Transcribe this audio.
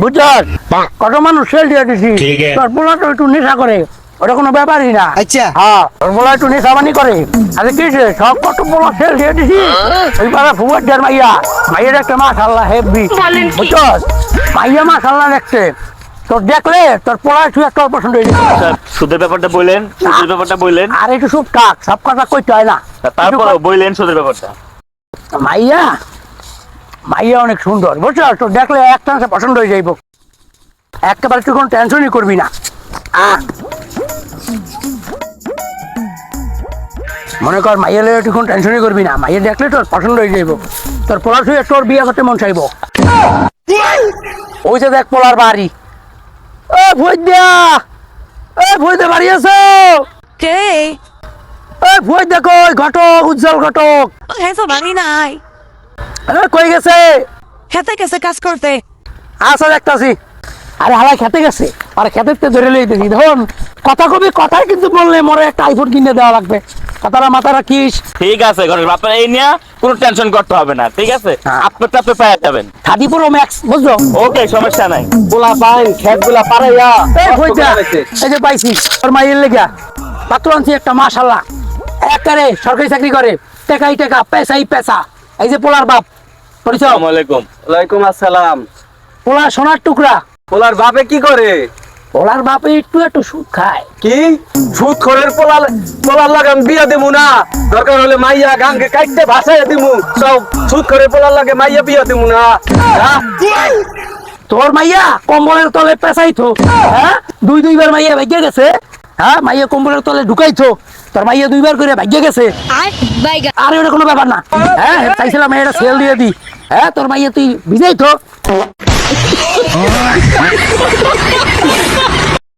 বুঝছস কত মানুষ সেল দিয়ে দিছি তোর পোলা তো একটু নেশা করে ওটা কোনো ব্যাপারই না। আচ্ছা হ্যাঁ তোর পোলা একটু নেশাবানি করে। আরে কি রে সব কত পোলা সেল দিয়ে দিছি ওই পাড়া ফুয়ার দেড় মাইয়ের একটা মাশাআল্লাহ হেভি বুঝছস মাইয়া মাশাআল্লাহ দেখছে তোর দেখলে তোর পোলা তুই একটা পছন্দ হয়ে যাবে। সুদের ব্যাপারটা বললেন আর একটু সব কাক সব কথা কইতে হয় না। তারপরে বললেন সুদের ব্যাপারটা। মাইয়া মাইয়া অনেক সুন্দর বুঝছো তো দেখলে একটা পছন্দ হয়ে যাইব একেবারে তুই কোনো টেনশনই করবি না। মনে কর মাইয়া লেগে তুই কোনো টেনশনই করবি না মাইয়া দেখলে তোর পছন্দ হয়ে যাইব তোর পোলার শুয়ে তোর বিয়ে করতে মন চাইব। ওই যে দেখ পোলার বাড়ি ও ভুইদা বাড়ি আছো কে ভুই দেখো ঘটক উজ্জ্বল ঘটক হ্যাঁ তো বাড়ি নাই কই গেছে খেতে গেছে কাজ করতে। আচ্ছা দেখতাছি। আরে হালাই খেতে গেছে আর খেতে ধরে লইতেছি ধরুন কথা কবি কথাই কিন্তু বললে মরে একটা আইফোন কিনে দেওয়া লাগবে কথাটা মাথা রাখিস। ঠিক আছে আপনার এই নিয়ে কোনো টেনশন করতে হবে না ঠিক আছে আপনারটা আপনি পেয়ে যাবেন 30 Pro Max বুঝছো। ওকে সমস্যা নাই। পোলা পাইন খেতগুলা পারাইয়া এই যে পাইছি তোর মাইয়ের লেগা পাত্র আনছি একটা মাশাআল্লাহ একারে সরকারি চাকরি করে টাকাই টাকা পেশাই পেশা এই যে পোলার বাপ পরিচয়। আসসালামু আলাইকুম। ওয়ালাইকুম আসসালাম। পোলা সোনার টুকরা। পোলার বাপে কি করে? পোলার বাপে একটু সুদ খায়। কি সুদ খোরের পোলার লাগে আমি বিয়া দেবো না দরকার হলে মাইয়া গাঙ্গে কাটতে ভাসাইয়া দিমু সব সুদ খোরের পোলার লাগে মাইয়া বিয়া দেবো না। তোর মাইয়া কম্বলের তলে পেঁচাইতো হ্যাঁ দুইবার মাইয়া ভাগ্যে গেছে হ্যাঁ মাইয়া কম্বলের তলে ঢুকাইতো তোর মাইয়া 2বার করে ভাগ্যে গেছে। আর ওটা কোনো ব্যাপার না হ্যাঁ চাইছিলাম এটা সেল দিয়ে দি হ্যাঁ তোর মাইয়া তুই ভিজাইতো।